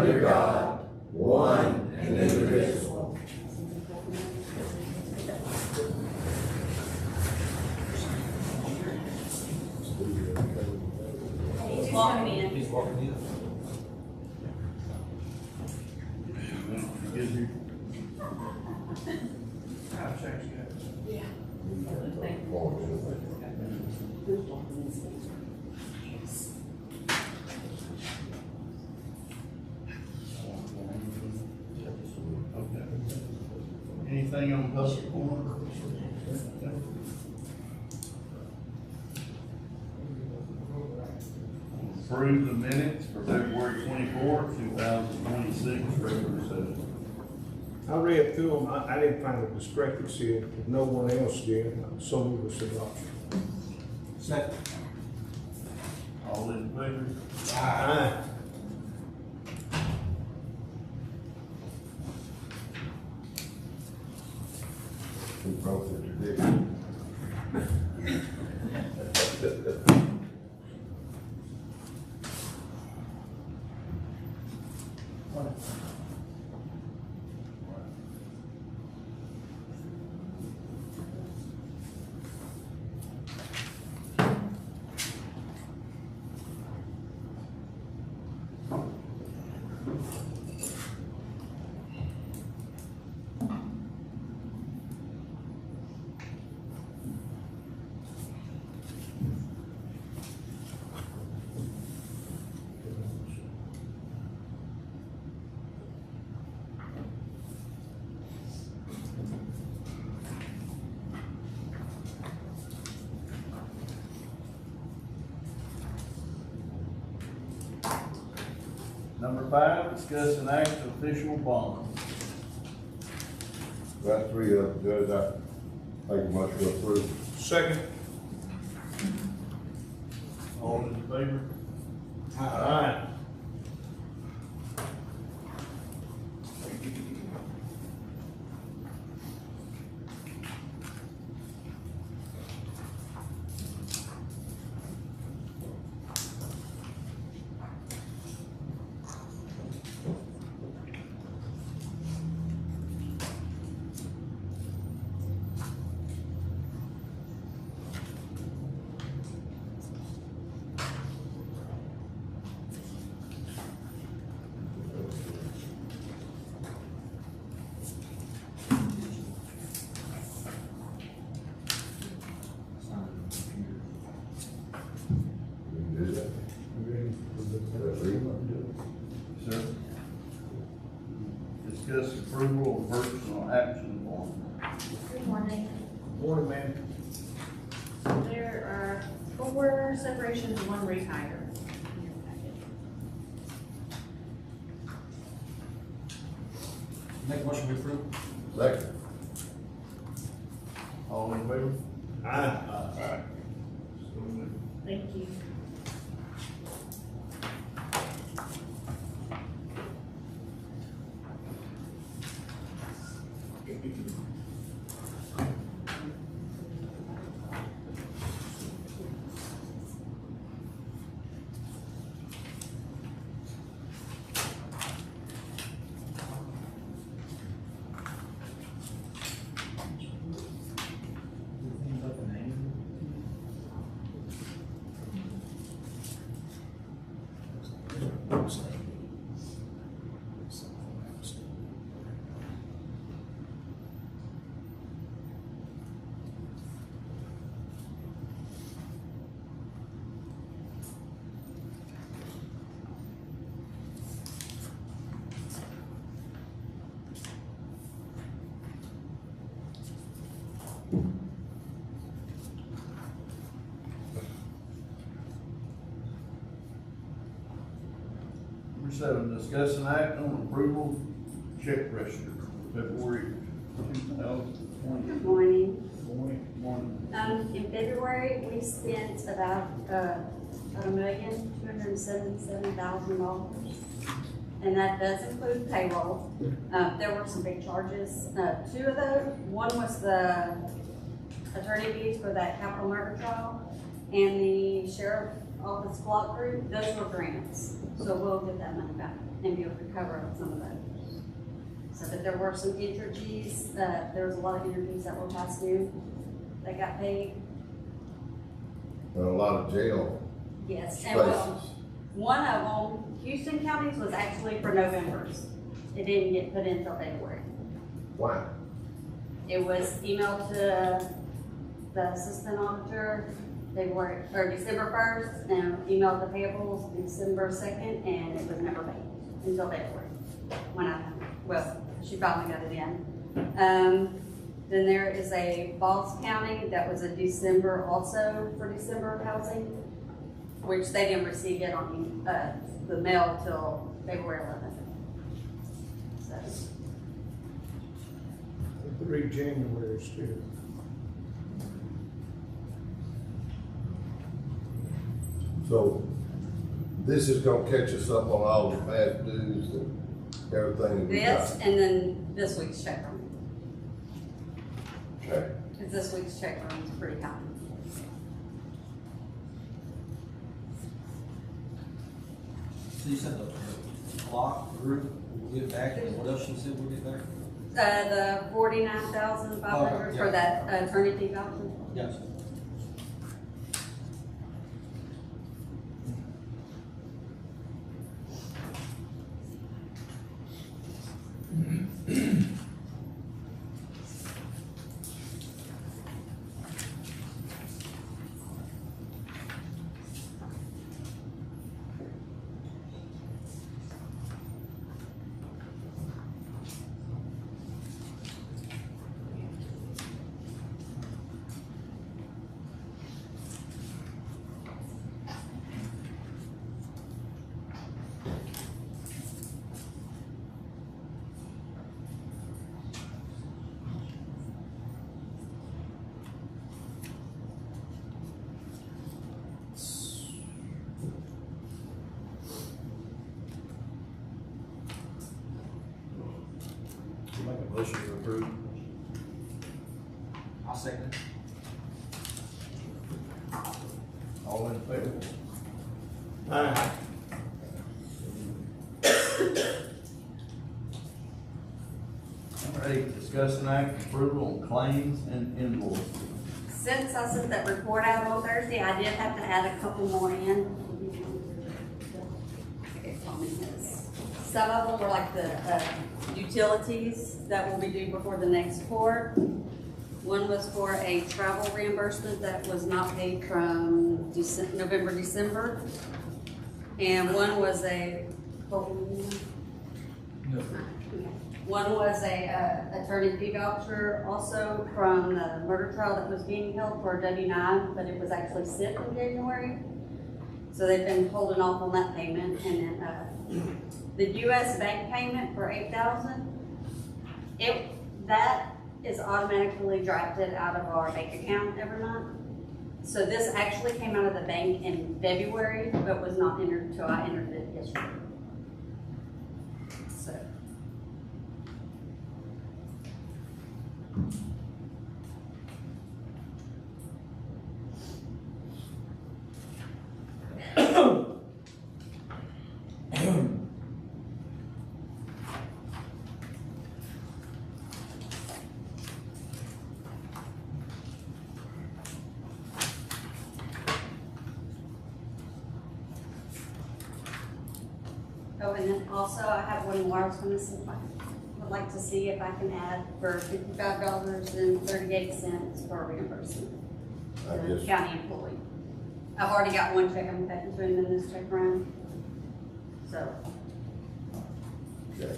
under God, one and indivisible. He's walking in. He's walking in. Yeah. Anything on public forum? Approve the minutes for February 24th, 2026, regular session. I read through them, I didn't find a discrepancy, if no one else did, so we was adoption. Second. All in favor? Aye. Who broke the tradition? Number 5, discuss and act official bonds. Got three of them, Judge, I make a motion to approve. Second. All in favor? Aye. We can do that. Sir. Discuss approval of personal action form. Good morning. Morning, man. There are 4 separations, 1 rehire. Make a motion to approve. Second. All in favor? Aye. Aye. So moved. Thank you. Number 7, discuss and act on approval check register for February 2020. Good morning. Morning. In February, we spent about $1,277,000. And that does include payroll. There were some big charges, 2 of those. One was the attorney fees for that capital murder trial, and the sheriff office block group, those were grants. So we'll get that money back and be able to cover some of those. So, but there were some interviews, there was a lot of interviews that were past due, that got paid. And a lot of jail Yes, and well, spaces. one of them, Houston counties, was actually for November's. It didn't get put in until February. Why? It was emailed to the assistant auditor, February, or December first, and emailed the payables December second, and it was never paid until February. She finally got it in. Then there is a Falls County, that was a December, also for December housing, which they didn't receive it on, the mail till February 11th. So, 3 January still. So this is gonna catch us up on all the past dues and everything that we this, got. and then this week's check run, Okay. because this week's check run is pretty high. So you said the clock group will get back, and what else you said we'll get back? The 49,500 for that, Trinity voucher. Yes. Make a motion to approve. I'll second it. All in favor? Aye. All right, discuss and act approval on claims and invoices. Since I sent that report out on Thursday, I did have to add a couple more in. Some of them were like the utilities that will be due before the next court. One was for a travel reimbursement that was not paid from November, December. And one was a, one was a attorney fee voucher also from the murder trial that was being held for a W-9, but it was actually sent in January. So they've been holding off on that payment. And then the US bank payment for $8,000, that is automatically drafted out of our bank account every month. So this actually came out of the bank in February, but was not entered until I entered it yesterday. So. Oh, and then also I have one more I was gonna see if I would like to see if I can add for $55.38 for reimbursement. I The just, county employee. I've already got one check I'm cutting to him in this check round. So, okay.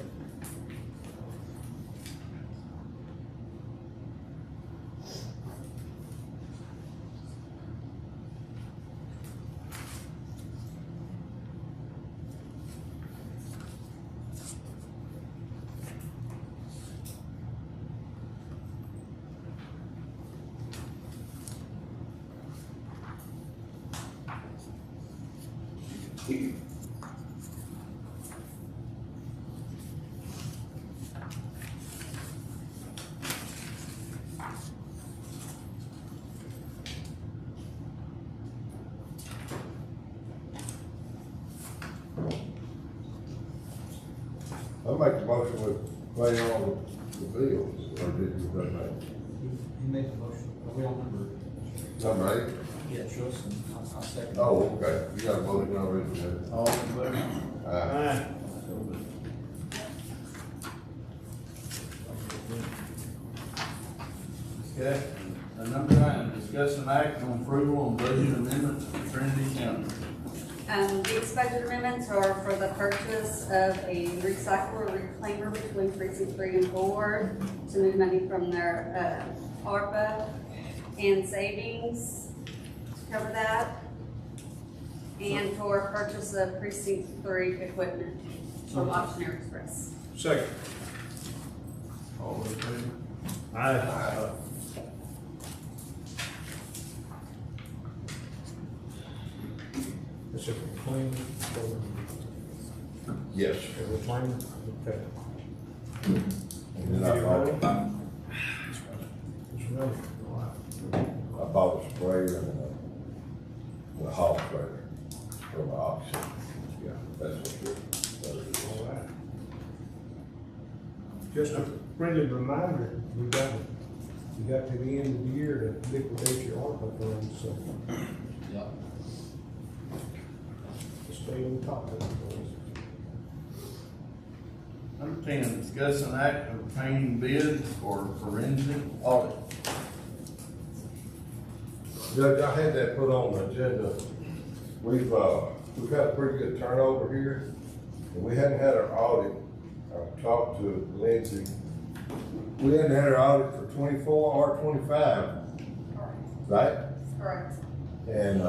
I'll make the motion with pay on the bills, or did you put that? He made the motion, are we on number? Number eight? Yeah, trust, and I'll second. Oh, okay, you got a motion already, then. All in favor? Aye. So moved. Okay, number 9, discuss an act on approval on budget amendments for Trinity County. These budget amendments are for the purchase of a recycler reclaimer between precinct 3 and 4 to move money from their, ARPA and savings to cover that. And for purchase of precinct 3 equipment from Auctioneer Express. Second. All in favor? Aye. It's a reclaim, Yes. a reclaim, okay. And then I bought a sprayer and a hog sprayer from the auction. Yeah, that's what it is. All right. Just a friendly reminder, we got to the end of the year to liquidate your ARPA funds, so Yeah. stay on top of it, boys. Number 10, discuss an act of obtaining bids for forensic audit. Judge, I had that put on the agenda. We've had a pretty good turnover here, and we hadn't had our audit. I talked to Lindsay. We hadn't had our audit for 24 or 25, right? Correct. And,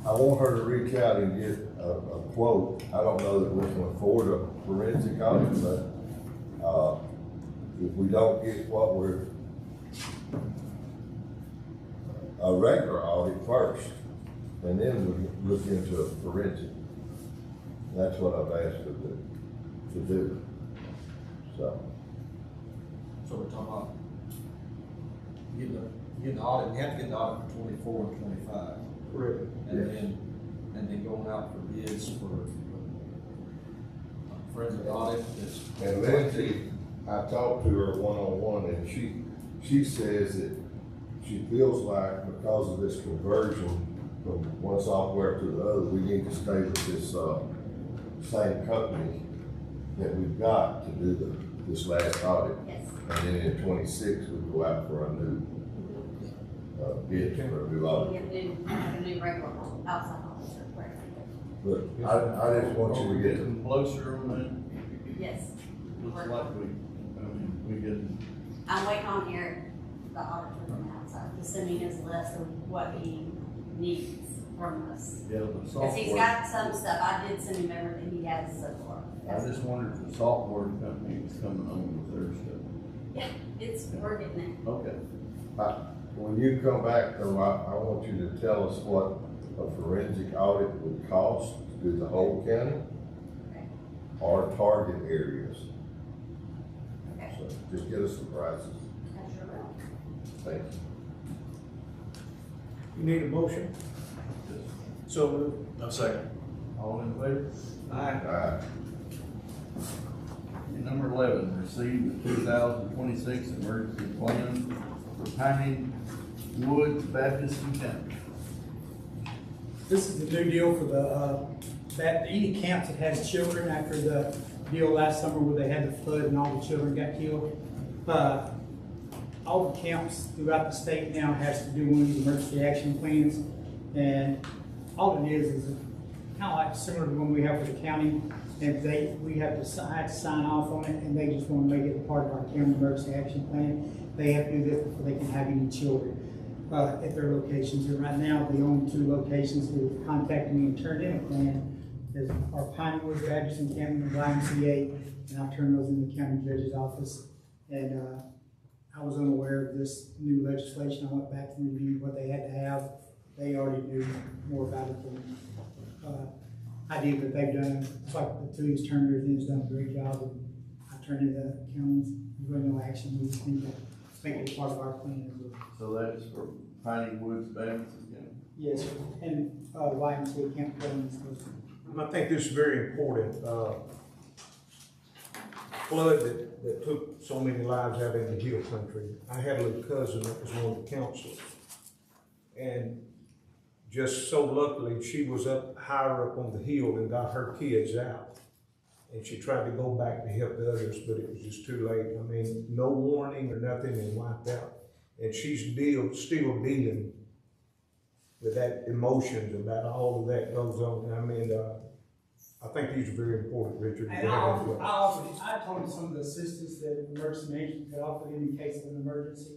I want her to reach out and get a quote. I don't know that we can afford a forensic audit, but, if we don't get what we're, a regular audit first, and then we look into a forensic. That's what I've asked her to do. So, So we're talking about getting the audit, we have to get the audit for 24 and 25. Correct. And then going out for bids for forensic audit. and Lindsay, I talked to her one-on-one, and she says that she feels like because of this conversion from one software to the other, we need to stay with this, same company that we've got to do this last audit. Yes. And then in 26, we go out for a new, bid for a new We audit. have a new regular outside officer, correct? But I just want you to get, Getting closer on that. Yes. Looks like we get, I'm waiting on Eric, the auditor from the outside, to send me his list of what he needs from us. yeah, the Cause he's software. got some stuff, I did send him everything he has so far. I just wondered if the software company was coming on with their stuff. Yeah, we're getting it. Okay. when you come back, though, I want you to tell us what a forensic audit would cost to do the whole county Okay. or target areas. Okay. So just get us some prices. I sure will. Thank you. You need a motion? So moved. No second. All in favor? Aye. Number 11, receive the 2026 emergency plan for Piney Woods Baptist County. This is the new deal for any camps that has children after the deal last summer where they had the flood and all the children got killed. All the camps throughout the state now has to do one of these emergency action plans. And all it is kind of like similar to one we have for the county. And we have to, I have to sign off on it, and they just want to make it a part of our county emergency action plan. They have to do this before they can have any children at their locations. And right now, the only two locations who have contacted me and turned in a plan is our Piney Woods Baptist Encampment and YMCA, and I've turned those in the county judge's office. And I was unaware of this new legislation. I went back and reviewed what they had to have. They already knew more about it than I did, but they've done, it's like the two who's turned everything's done a great job. And I turned in the counties, really no action. We just need to make it part of our plan as well. So that's for Piney Woods Baptist County. Yes, sir. And, YMCA Camp Buildings. I think this is very important. Flood that took so many lives out in the hill country. I had a little cousin that was one of the counselors. And just so luckily, she was up higher up on the hill and got her kids out. And she tried to go back to help the others, but it was just too late. I mean, no warning or nothing, and wiped out. And she's still dealing with that emotions about all of that goes on. I mean, I think these are very important, Richard. And I told them some of the assistance that emergency management could offer them in case of an emergency.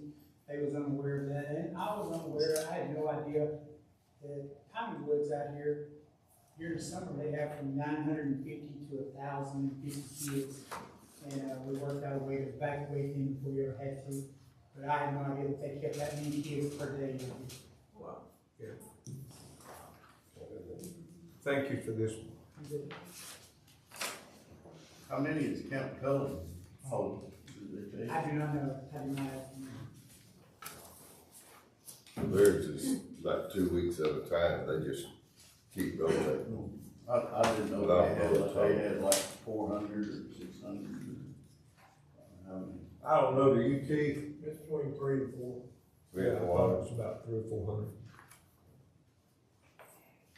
They was unaware of that, and I was unaware. I had no idea that Tommy Woods out here, during the summer, they have from 950 to 1,050 kids. And we worked out a way to evacuate them before we ever had to. But I had no idea that they kept that many kids per day. Wow. Yeah. Thank you for this. How many is Camp Cullen hold? I do not know. I do not know. Theirs is like 2 weeks at a time, they just keep going. I didn't know they had like 400 or 600. How many? I don't know, do you, Keith? It's between 3 and 4. Yeah, I thought it was about 300 or 400.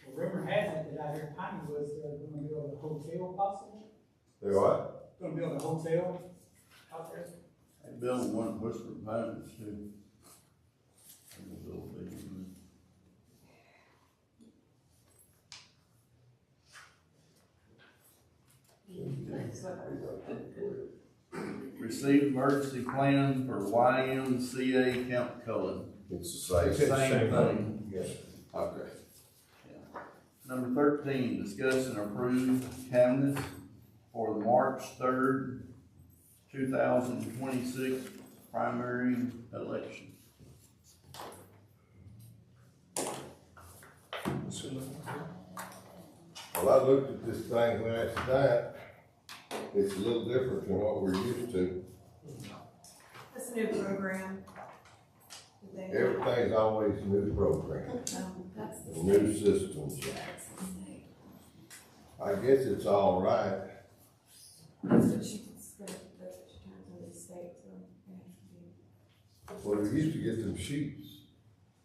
Well, rumor has it that out here, Tommy was going to build a hotel possibly. They what? Going to build a hotel out there. They built one in Whisper Pines too. They built a big one. Receive emergency plan for YMCA Camp Cullen. It's the It's same. the Same same thing. Yes. Okay. Number 13, discuss and approve candidates for the March 3rd, 2026 primary election. Well, I looked at this thing last night. It's a little different than what we're used to. That's a new program. that they- Everything's always a new program, That's the new state. systems. That's the state. I guess it's all right. That's what she's gonna, that's what she turns into the state, so they have to do. Well, we used to get them sheets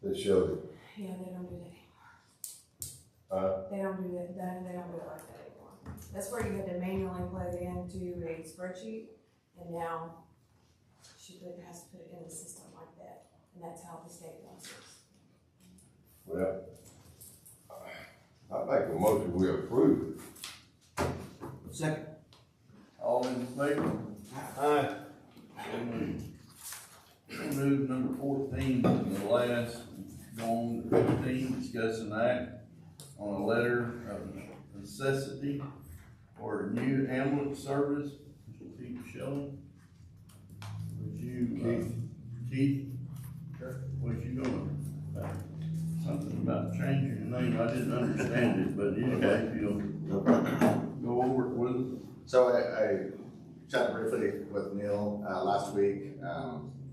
that showed it. Yeah, they don't do that Uh, They don't do that, they don't do it like that anymore. That's where you had to manually plug it into a spreadsheet, and now has to put it in the system like that, and that's how the state wants it. well, I make a motion we approve. Second. All in favor? Aye. So moved. Move number 14, the last, go on to 15, discuss an act on a letter of necessity for a new ambulance service. Mr. Keith Shelley. Would you, Keith? Was you gonna, something about changing your name, I didn't understand it, but anyway, if you'll go over it with us. So I chatted briefly with Neil last week.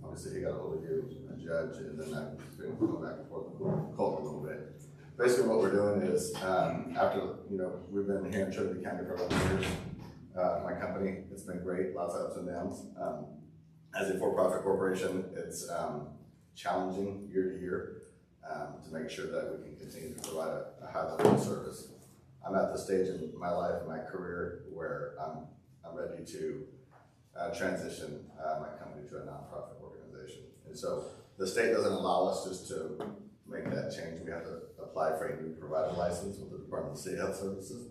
Obviously, he got a hold of you, a judge, and then I've been going back and forth with Colt a little bit. Basically, what we're doing is after we've been here in Trinity County for 11 years. My company, it's been great, lots of ups and downs. As a for-profit corporation, it's challenging year to year to make sure that we can continue to provide a high level of service. I'm at the stage in my life, my career, where I'm ready to transition my company to a nonprofit organization. And so the state doesn't allow us just to make that change. We have to apply for a new provider license with the Department of State Health Services.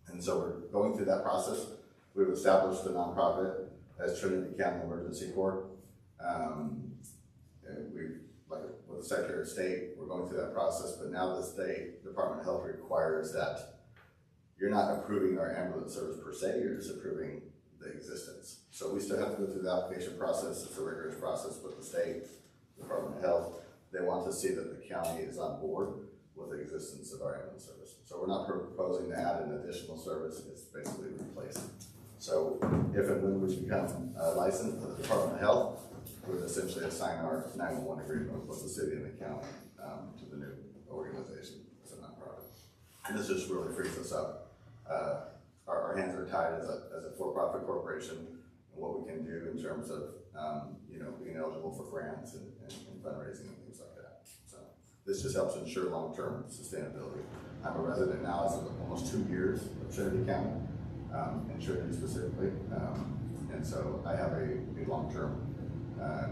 And so we're going through that process. We've established a nonprofit as Trinity County Emergency Corps. Like with the Secretary of State, we're going through that process, but now the State Department of Health requires that you're not approving our ambulance service per se, you're just approving the existence. So we still have to go through the application process. It's a rigorous process with the State Department of Health. They want to see that the county is on board with the existence of our ambulance service. So we're not proposing to add an additional service, it's basically replacing. So if and when we become licensed with the Department of Health, we would essentially assign our 911 agreement with the city and the county to the new organization, it's a nonprofit. And this just really frees us up. Our hands are tied as a for-profit corporation, and what we can do in terms of, being eligible for grants and fundraising and things like that. So this just helps ensure long-term sustainability. I'm a resident now as of almost 2 years of Trinity County, and Trinity specifically. And so I have a long-term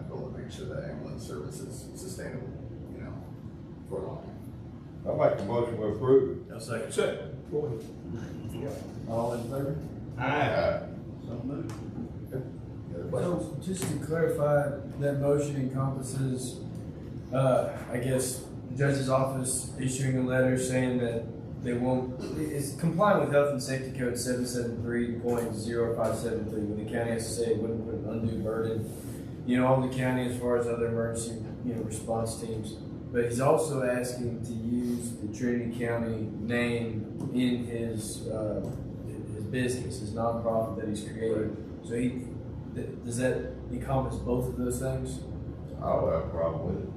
goal to make sure that ambulance service is sustainable, for the long term. I make the motion to approve. No second. Second. Go ahead. All in favor? Aye. So moved. So, just to clarify, that motion encompasses, I guess, the judge's office issuing a letter saying that they won't, it's complying with Health and Safety Code 773.0573, when the county has to say it wouldn't put an undue burden, on the county as far as other emergency, response teams. But he's also asking to use the Trinity County name in his business, his nonprofit that he's created. So does that encompass both of those things? I don't have a problem with it.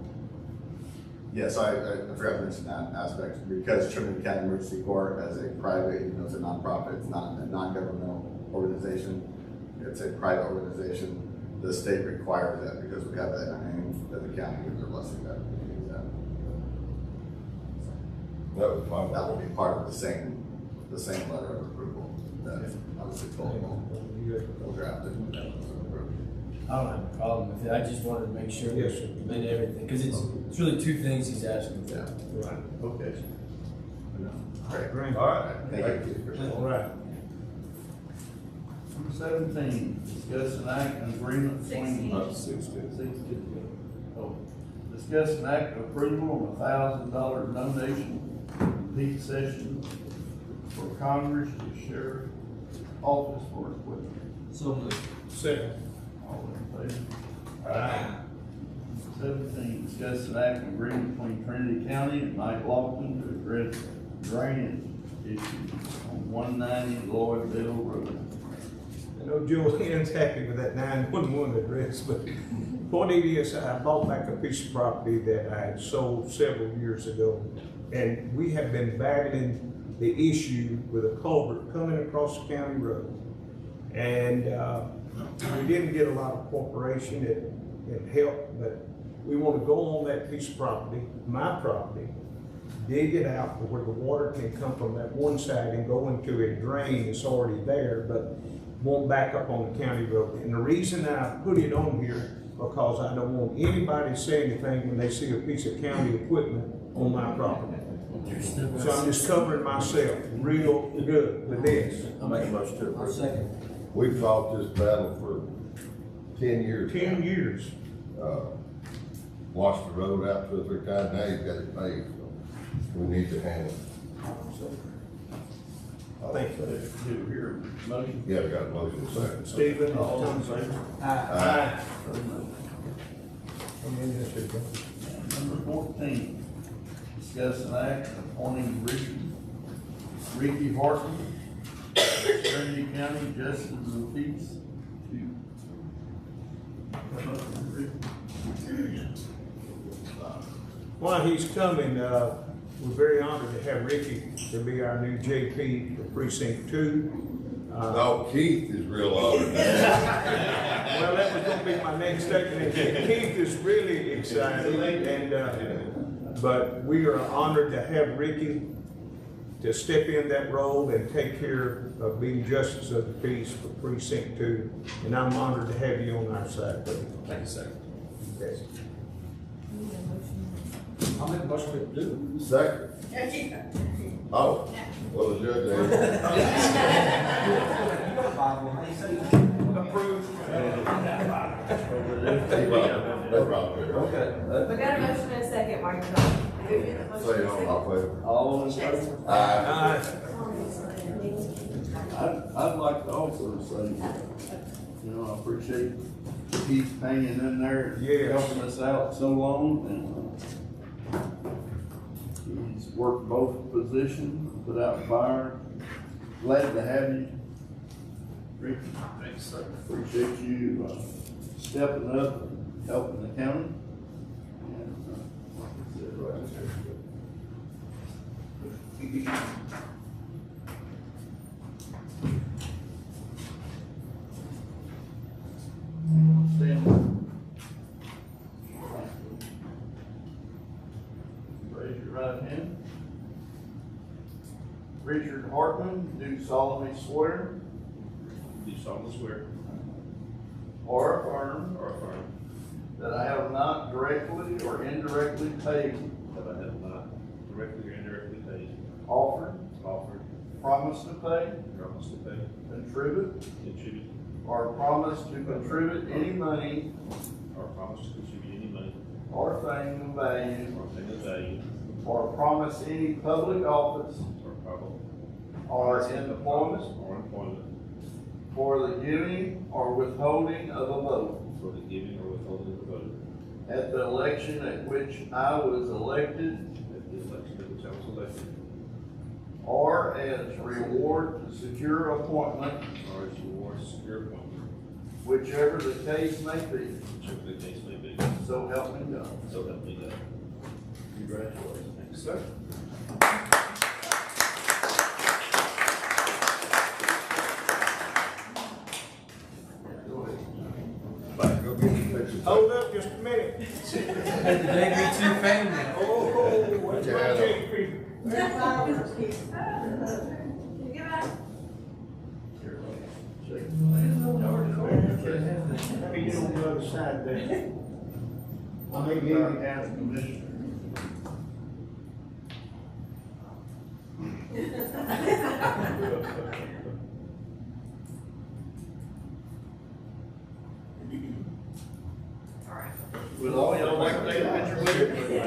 Yes, I forgot to mention that aspect, because Trinity County Emergency Corps, as a private, even though it's a nonprofit, it's not a non-governmental organization, it's a private organization, the state requires that, because we have that in our name, that the county gives their blessing that we can use that. That was my That vote. will be part of the same letter of approval that obviously told will draft it. I don't have a problem with it, I just wanted to make sure Yes, sir. we made everything, because it's really two things he's asking for. Yeah. Right. Okay. Great. Great. All right. Thank you. All right. Number 17, discuss an act and agreement between. 16. Oh, discuss an act of approval of $1,000 donation from peak session for Congress to sheriff office for equipment. So moved. Second. All in favor? Aye. 17, discuss an act of agreement between Trinity County and Mike Lofton to address drainage issues on 190 Lloydville Road. I know Joanne's happy with that 911 address, but what it is, I bought back a piece of property that I had sold several years ago, and we have been battling the issue with a culvert coming across the county road. And we didn't get a lot of cooperation, it helped, but we want to go on that piece of property, my property, dig it out where the water can come from that one side and go into a drain that's already there, but won't back up on the county road. And the reason I put it on here, because I don't want anybody to say anything when they see a piece of county equipment on my property. So I'm just covering myself real good with this. I'll make a motion to I'll approve. second. We've fought this battle for 10 years. 10 years. Washed the road out 2 or 3 times, now you've got it paved, so we need to handle it. Thank you. Do we hear a motion? Yeah, we got a motion second. Stephen? All in favor? Aye. So moved. Number 14, discuss an act appointing Ricky Horton, Trinity County Justice of the Peace While he's coming, we're very honored to have Ricky to be our new JP for Precinct 2. No, Keith is real honored. Well, that was gonna be my next statement. Keith is really excited, and, but we are honored to have Ricky to step in that role and take care of being Justice of the Peace for Precinct 2. And I'm honored to have you on our side, buddy. Thank you, sir. Yes. I'll make a motion to do. Second. Oh, well, the judge ain't. Approved. That's right there. Okay. We got a motion and a second, Mark. Who did the motion? Say it on my favor. All in favor? Aye. I'd like to also say, I appreciate Keith hanging in there, Yes. helping us out so long, and he's worked both positions, put out fire. Glad to have you, Rick. Thanks, sir. Appreciate you stepping up and helping the county. And, like I said, Stand. Raise your right hand. Richard Hartman, do solemnly swear Do solemnly swear or affirm or affirm that I have not directly or indirectly paid, that I have not directly or indirectly paid, offered, offered, promised to pay, promised to pay, contribute, contribute, or promised to contribute any money or promised to contribute any money or thing of value, or thing of value, or promise any public office or public, or employment or employment for the giving or withholding of a vote for the giving or withholding of a vote at the election at which I was elected, at the election at which I was elected, or as reward to secure appointment, or as reward secure appointment, whichever the case may be. whichever the case may be. So help me God. So help me God. Congratulations. Thank you, sir. Go ahead. Back, go get your picture. Hold up just a minute. Let the day be two family. Oh, what's Yeah, I my know. check for you? Let me get on the other side there. I may need it. County Commissioner. Would all y'all like to take a picture with you?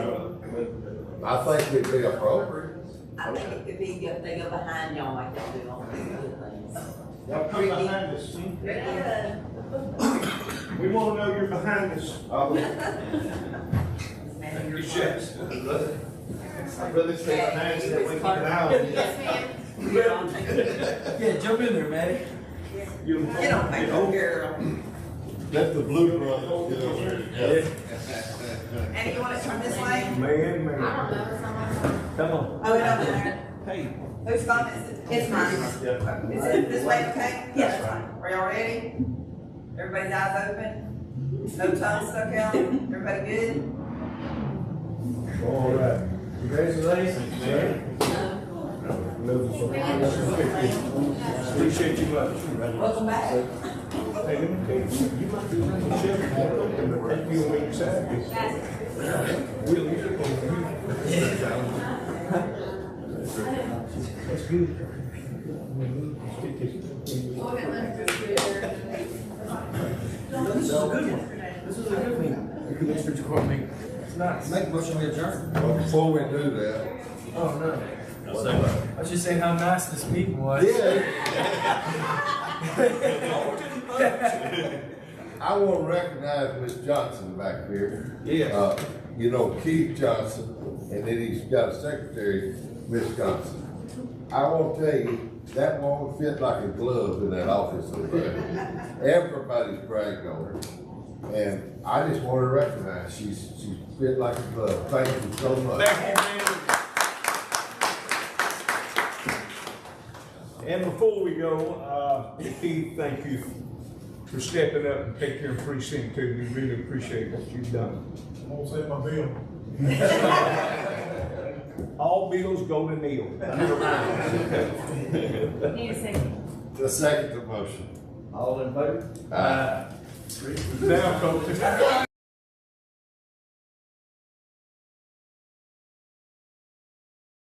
I think it'd be appropriate. I think it could be, if they go behind y'all like they do on the other things. Y'all come behind us. We wanna know you're behind us. You I'd rather stay behind you than we keep an eye on you. Yeah, jump in there, Maddie. Get on back, girl. Let the blue brothers get over there. And you want it from this way? Man. Come on. Oh, it don't matter. Hey. Whose phone is it? It's mine. Is it this way, okay? Yes. Are y'all ready? Everybody's eyes open? No tongue stuck out? Everybody good? All right. Congratulations, man. Appreciate you much. Welcome back. Hey, let me tell you, you might be running the ship, but take you on each side. We'll use it for you. That's good. This is a good one. This is a good one. Commissioner's Court meeting. It's nice. Make a motion to adjourn. Well, before we do that, Oh, no. I was just saying how nice this meeting was. I want to recognize Miss Johnson back here. Yeah. You know Keith Johnson, and then he's got a secretary, Miss Johnson. I want to tell you, that woman fit like a glove in that office over there. Everybody's bragging on her. And I just want to recognize she's fit like a glove. Thank you so much. And before we go, Keith, thank you for stepping up and taking care of precinct 2. We really appreciate what you've done. I'm gonna say my bill. All bills go to Neil. Need a second. The second motion. All in favor? Aye. Now, coach.